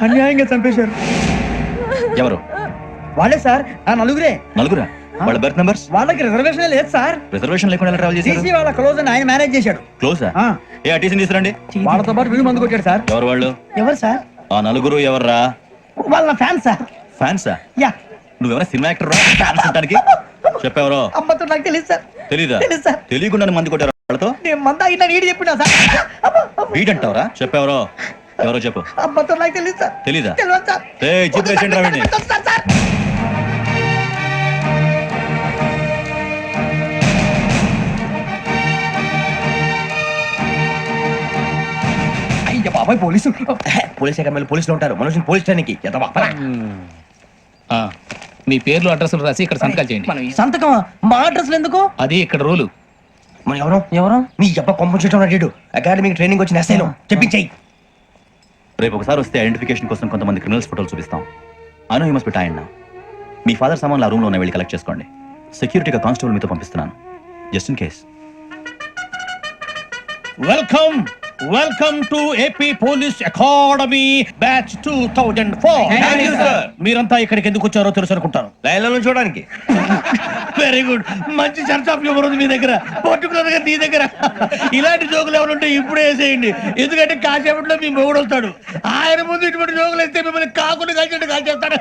అన్యాయంగా చంపేశారు. ఎవరు? వాళ్ళే సార్, ఆ నలుగురే. నలుగురా? వాళ్ళ బర్త్ నంబర్స్? వాళ్ళకి రిజర్వేషన్ లేదు సార్. రిజర్వేషన్ లేకుండా ఎలా ట్రావెల్ చేశారు? టీసీ వాళ్ళ క్లోజ్ అని ఆయన మేనేజ్ చేశాడు. క్లోజా? ఆ. ఏ ఆ టీసీని తీసుకురండి. వాళ్ళతో పాటు వీళ్ళు మందు కొట్టాడు సార్. ఎవరు వాళ్ళు? ఎవరు సార్? ఆ నలుగురు ఎవర్రా? వాళ్ళ ఫ్యాన్ సార్. ఫ్యాన్సా? యా. నువ్వెవరా సినిమా యాక్టర్ రా ఫ్యాన్స్ అంటానికి? చెప్పెవరో? అమ్మతో నాకు తెలియదు సార్. తెలీదా? తెలీదు సార్. తెలియకుండా మంది కొట్టారు వాళ్ళతో? నేను మంద అయినా నీడి చెప్పినా సార్. వీడంటావరా? చెప్పెవరో? ఎవరో చెప్పు. అమ్మతో నాకు తెలియదు సార్. తెలీదా? తెలియదు సార్. జీప్ రేషన్ రావండి. సార్ అయ్య బాబాయ్ పోలీసు. పోలీస్ అకాడమీలో పోలీసులు ఉంటారు, మనుషులు పోలీస్ స్టేషన్కి మీ పేర్లు అడ్రస్లు రాసి ఇక్కడ సంతకాలు చేయండి. సంతకం మా అడ్రస్లు ఎందుకు? అది ఇక్కడ రూలు. మనం ఎవరు ఎవరు? నీ అబ్బా పంపించడం అడిగాడు. అకాడమీకి ట్రైనింగ్ వచ్చిన ఎస్ఐలో చెప్పించాయి. రేపు ఒకసారి వస్తే ఐడెంటిఫికేషన్ కోసం కొంతమంది క్రిమినల్స్ ఫోటోలు చూపిస్తాం. I know you must be tired now. Me father సామాన్లు ఆ రూమ్ లో వెళ్ళి కలెక్ట్ చేసుకోండి. సెక్యూరిటీగా కానిస్టేబుల్ మీతో పంపిస్తున్నాను, just in case. Welcome to AP police academy batch 2004. మీరంతా ఇక్కడికి ఎందుకు వచ్చారో తెలుసు అనుకుంటాను. లైన్లో చూడడానికి. Very good. మంచి చర్చ్ ఆఫ్ హ్యూమర్ ఉంది మీ దగ్గర, పర్టికులర్ గా నీ దగ్గర. ఇలాంటి జోకులు ఎవరు ఉంటే ఇప్పుడే వేసేయండి, ఎందుకంటే కాసేపట్లో మీ మొగుడు వస్తాడు. ఆయన ముందు ఇటువంటి జోకులు వేస్తే మిమ్మల్ని కాకుండా కాల్చేస్తాడు.